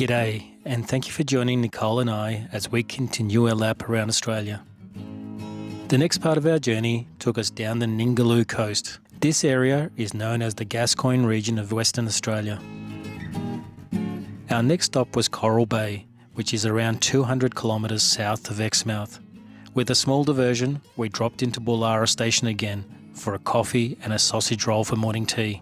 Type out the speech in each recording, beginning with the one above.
G'day, and thank you for joining Nicole and I as we continue our lap around Australia. The next part of our journey took us down the Ningaloo Coast. This area is known as the Gascoyne region of Western Australia. Our next stop was Coral Bay, which is around 200 kilometres south of Exmouth. With a small diversion, we dropped into Bullara Station again for a coffee and a sausage roll for morning tea.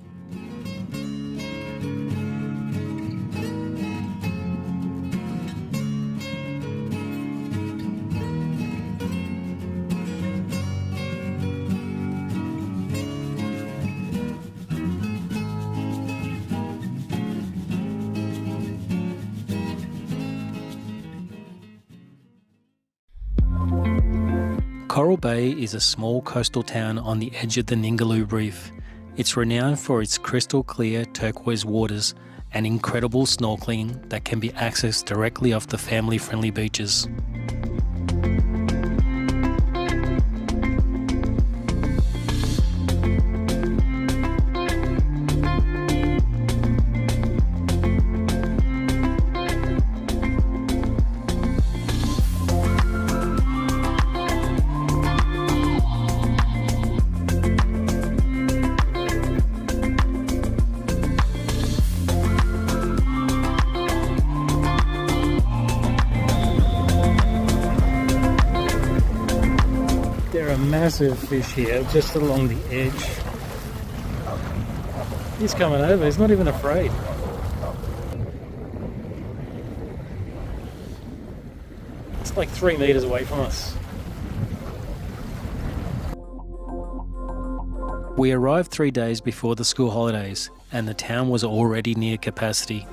Coral Bay is a small coastal town on the edge of the Ningaloo Reef. It's renowned for its crystal clear turquoise waters and incredible snorkeling that can be accessed directly off the family-friendly beaches. There are massive fish here just along the edge. He's coming over, he's not even afraid. It's like 3 meters away from us. We arrived 3 days before the school holidays and the town was already near capacity.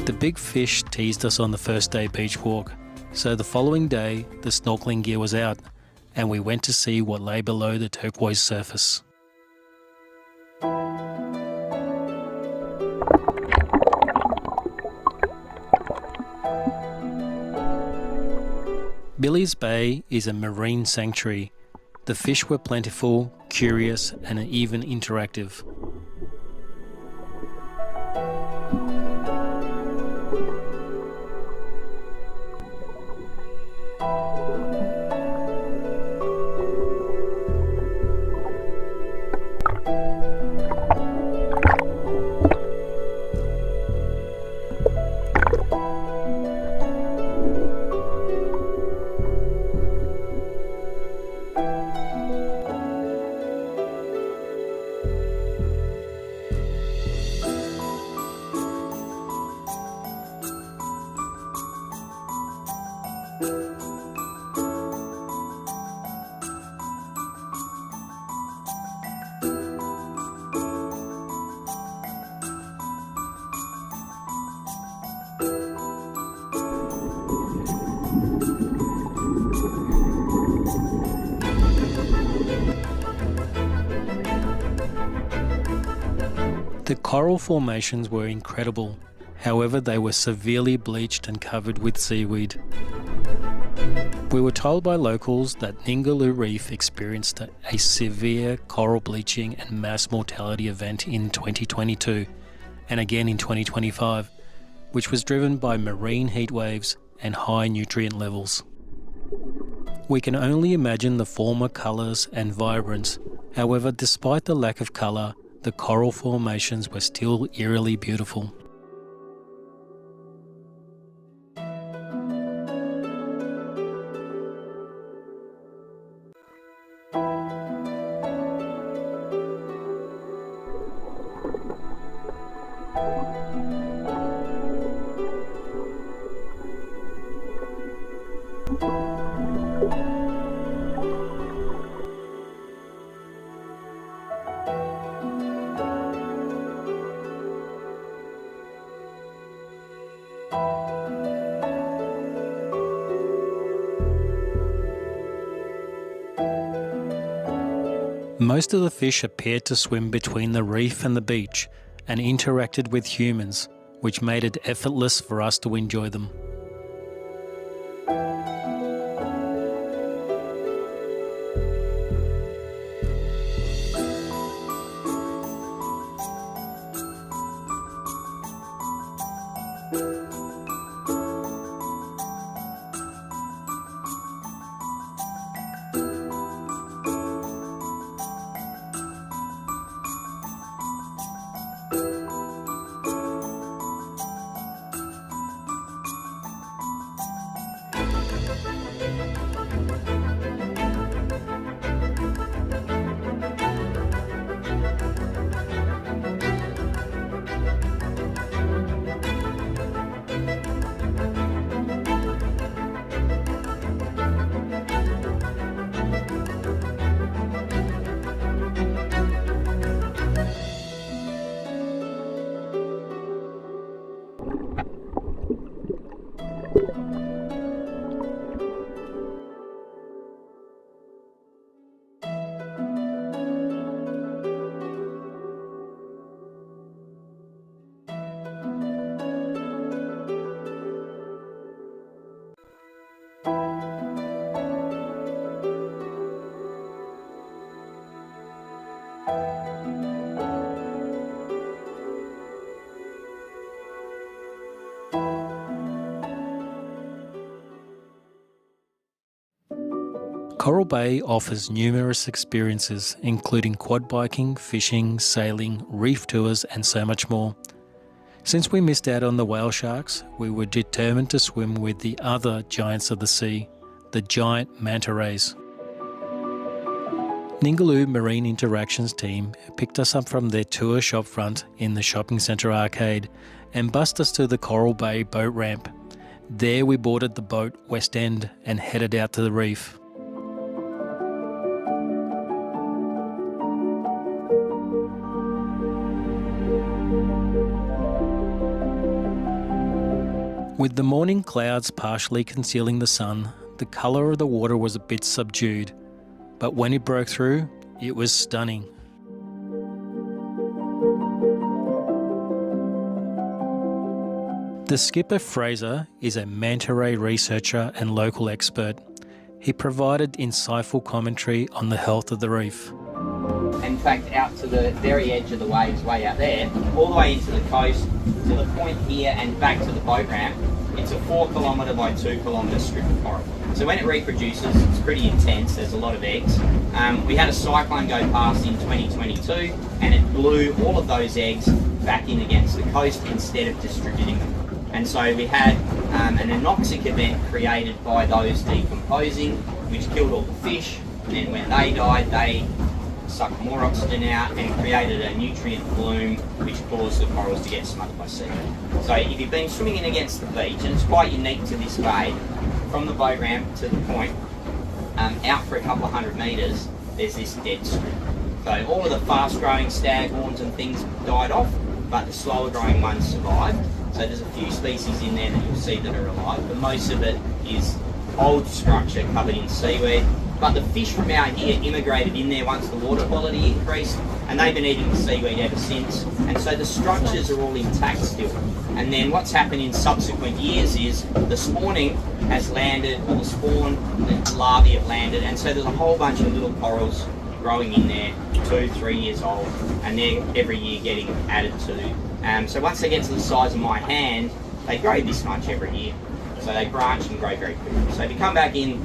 The big fish teased us on the first day beach walk, so the following day the snorkeling gear was out and we went to see what lay below the turquoise surface. Billy's Bay is a marine sanctuary. The fish were plentiful, curious and even interactive. The coral formations were incredible, however they were severely bleached and covered with seaweed. We were told by locals that Ningaloo Reef experienced a severe coral bleaching and mass mortality event in 2022 and again in 2025, which was driven by marine heat waves and high nutrient levels. We can only imagine the former colours and vibrance, however despite the lack of colour, the coral formations were still eerily beautiful. Most of the fish appeared to swim between the reef and the beach and interacted with humans, which made it effortless for us to enjoy them. Coral Bay offers numerous experiences, including quad biking, fishing, sailing, reef tours, and so much more. Since we missed out on the whale sharks, we were determined to swim with the other giants of the sea, the giant manta rays. Ningaloo Marine Interactions team picked us up from their tour shop front in the shopping centre arcade and bussed us to the Coral Bay boat ramp. There we boarded the boat West End and headed out to the reef. With the morning clouds partially concealing the sun, the colour of the water was a bit subdued, but when it broke through, it was stunning. The skipper Fraser is a manta ray researcher and local expert. He provided insightful commentary on the health of the reef. In fact, out to the very edge of the waves, way out there, all the way into the coast, to the point here and back to the boat ramp, it's a 4 kilometre by 2 kilometre strip of coral. So when it reproduces, it's pretty intense, there's a lot of eggs. We had a cyclone go past in 2022 and it blew all of those eggs back in against the coast instead of distributing them. And so we had an anoxic event created by those decomposing, which killed all the fish, and then when they died, they sucked more oxygen out and created a nutrient bloom which caused the corals to get smothered by seaweed. So if you've been swimming in against the beach, and it's quite unique to this bay, from the boat ramp to the point, out for a couple of 100 metres, there's this dead strip. So all of the fast growing staghorns and things died off, but the slower growing ones survived. So there's a few species in there that you'll see that are alive, but most of it is old structure covered in seaweed. But the fish from out here immigrated in there once the water quality increased, and they've been eating the seaweed ever since. And so the structures are all intact still. And then what's happened in subsequent years is the spawning has landed, or the spawn, the larvae have landed, and so there's a whole bunch of little corals growing in there, 2, 3 years old, and they're every year getting added to. So once they get to the size of my hand, they grow this much every year. So they branch and grow very quickly. So if you come back in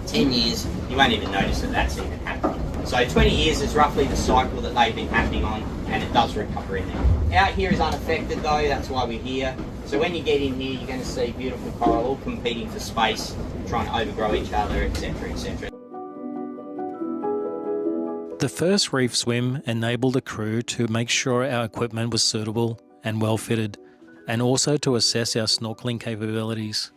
10 years, you won't even notice that that's even happening. So 20 years is roughly the cycle that they've been happening on, and it does recover in there. Out here is unaffected though, that's why we're here. So when you get in here, you're going to see beautiful coral all competing for space, trying to overgrow each other, etc, etc. The first reef swim enabled the crew to make sure our equipment was suitable and well fitted, and also to assess our snorkeling capabilities.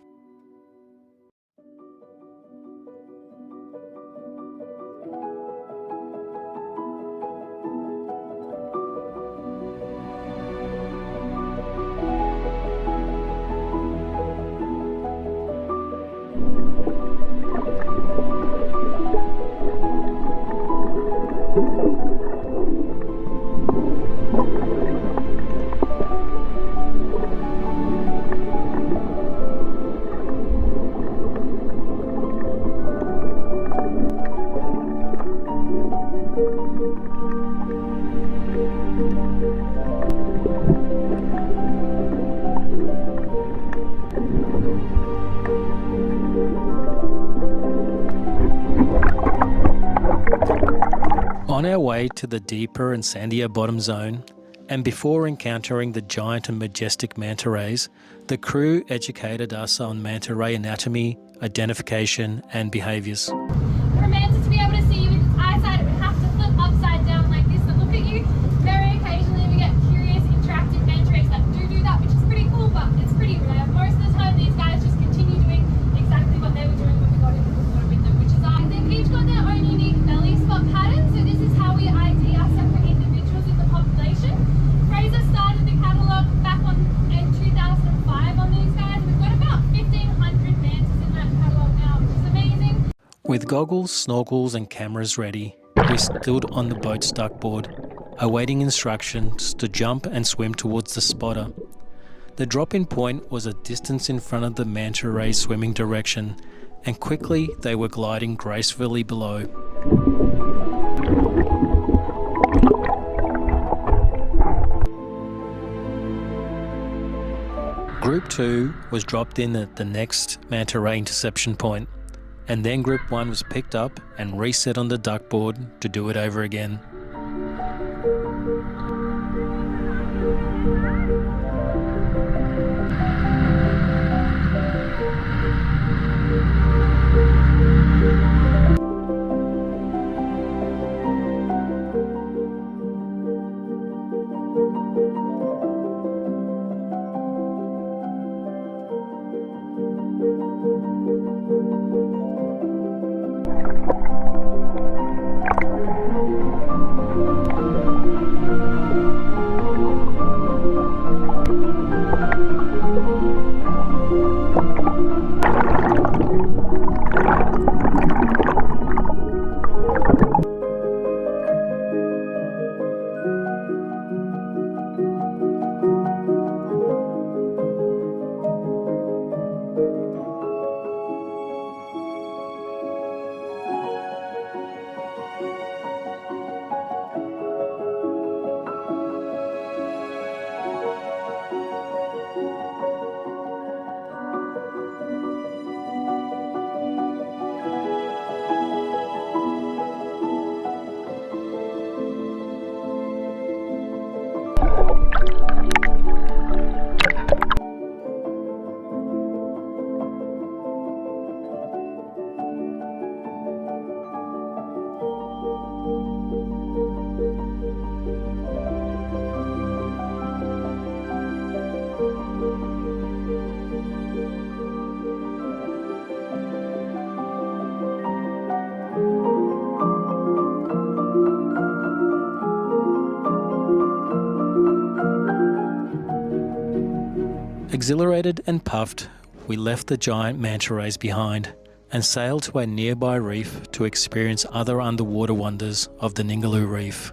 On our way to the deeper and sandier bottom zone, and before encountering the giant and majestic manta rays, the crew educated us on manta ray anatomy, identification, and behaviours. For a mantis to be able to see you with its eyesight, it would have to flip upside down like this and look at you. Very occasionally we get curious, interactive manta rays that do that, which is pretty cool, but it's pretty rare. Most of the time these guys just continue doing exactly what they were doing when we got into the water with them, which is they've each got their own unique belly spot pattern, so this is how we ID our separate individuals in the population. Fraser started the catalogue back in 2005 on these guys. We've got about 1,500 mantis in that catalogue now, which is amazing. With goggles, snorkels and cameras ready, we stood on the boat's duckboard, awaiting instructions to jump and swim towards the spotter. The drop-in point was a distance in front of the manta ray swimming direction, and quickly they were gliding gracefully below. Group 2 was dropped in at the next manta ray interception point, and then Group 1 was picked up and reset on the duckboard to do it over again. Exhilarated and puffed, we left the giant manta rays behind and sailed to a nearby reef to experience other underwater wonders of the Ningaloo Reef.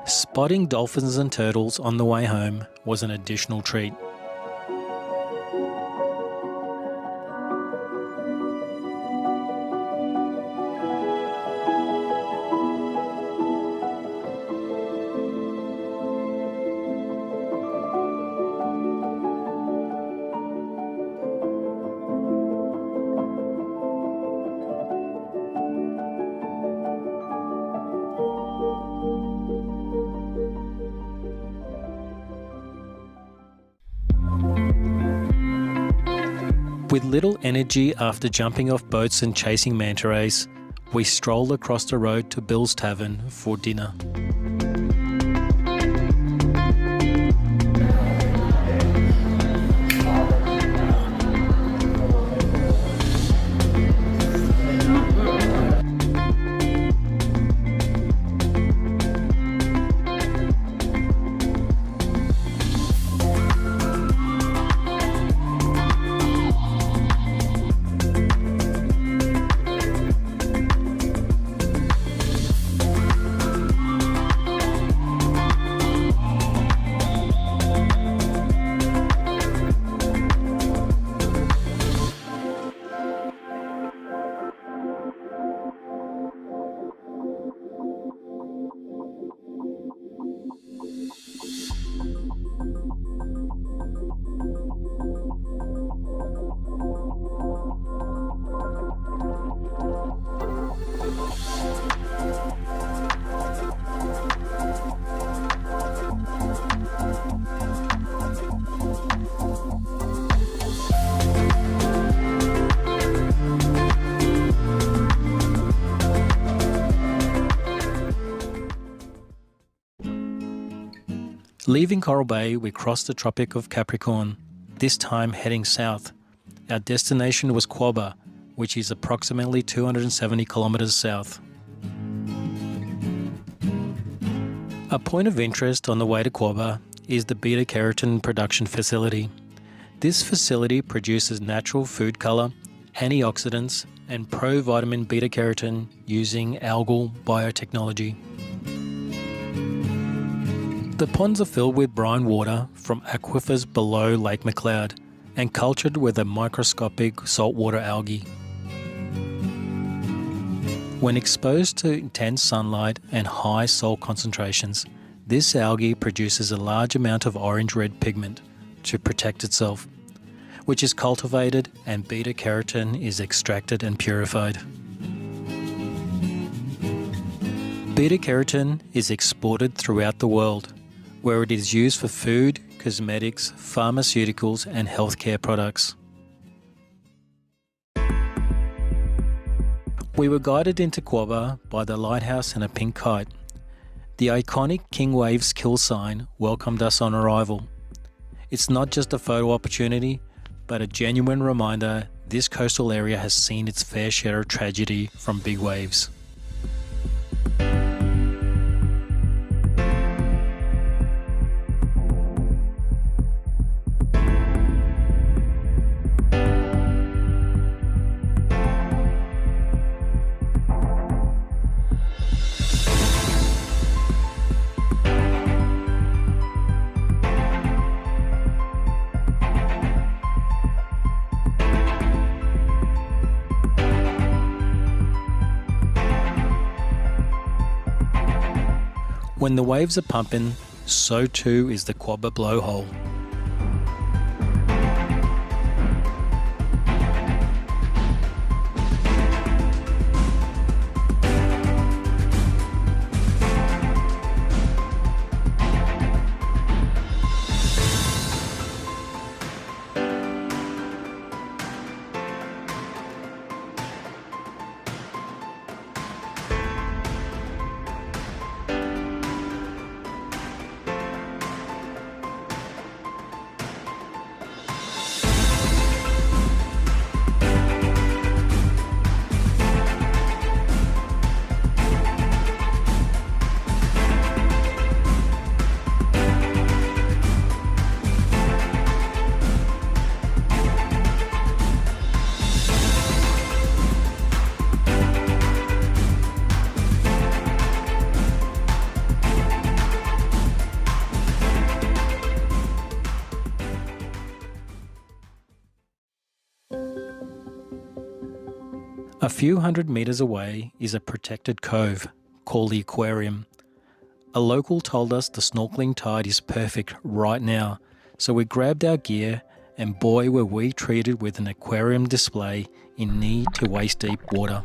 Spotting dolphins and turtles on the way home was an additional treat. With little energy after jumping off boats and chasing manta rays, we strolled across the road to Bill's Tavern for dinner. Leaving Coral Bay, we crossed the Tropic of Capricorn, this time heading south. Our destination was Quobba, which is approximately 270 kilometres south. A point of interest on the way to Quobba is the beta-carotene production facility. This facility produces natural food colour, antioxidants and pro-vitamin beta-carotene using algal biotechnology. The ponds are filled with brine water from aquifers below Lake McLeod and cultured with a microscopic saltwater algae. When exposed to intense sunlight and high salt concentrations, this algae produces a large amount of orange-red pigment to protect itself, which is cultivated and beta-carotene is extracted and purified. Beta-carotene is exported throughout the world, where it is used for food, cosmetics, pharmaceuticals and healthcare products. We were guided into Quobba by the lighthouse and a pink kite. The iconic King Waves kill sign welcomed us on arrival. It's not just a photo opportunity, but a genuine reminder this coastal area has seen its fair share of tragedy from big waves. When the waves are pumping, so too is the Quobba blowhole. A few hundred metres away is a protected cove called the aquarium. A local told us the snorkeling tide is perfect right now, so we grabbed our gear and boy were we treated with an aquarium display in knee to waist deep water.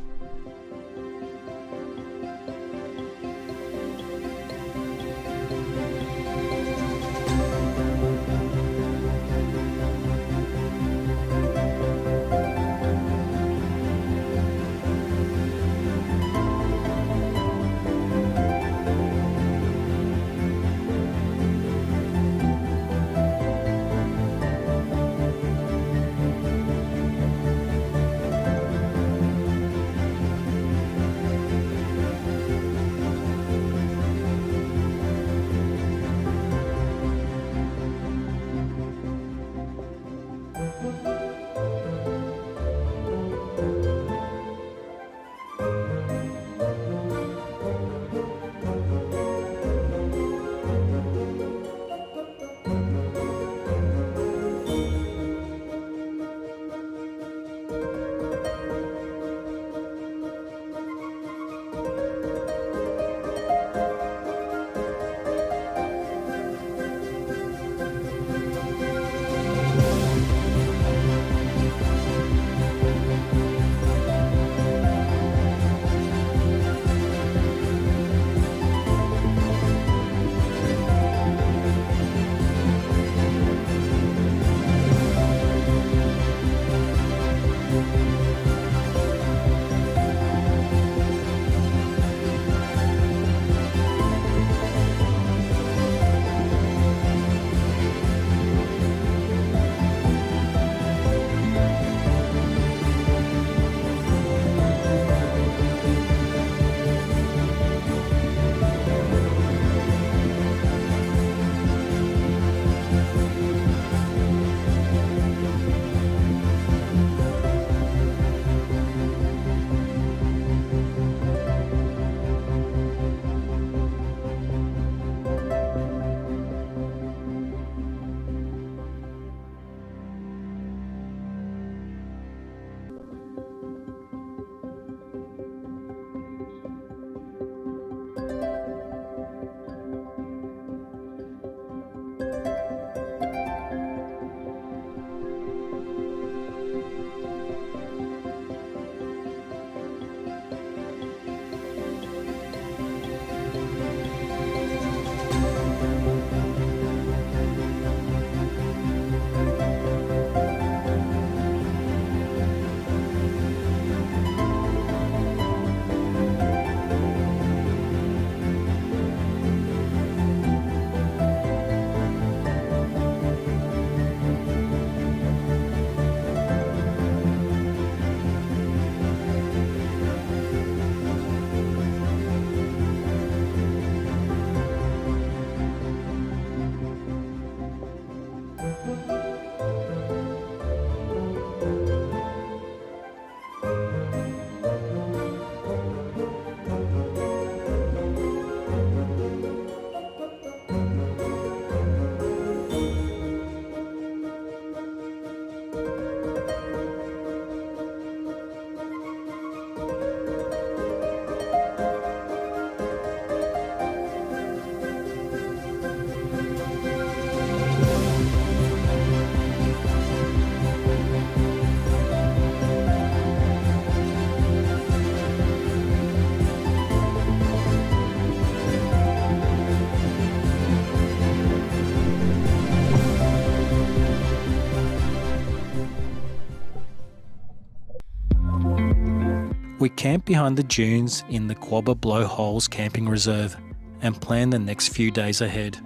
We camp behind the dunes in the Quobba Blowholes Camping Reserve and plan the next few days ahead.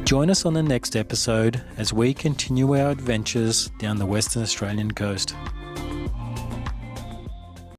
Join us on the next episode as we continue our adventures down the Western Australian coast.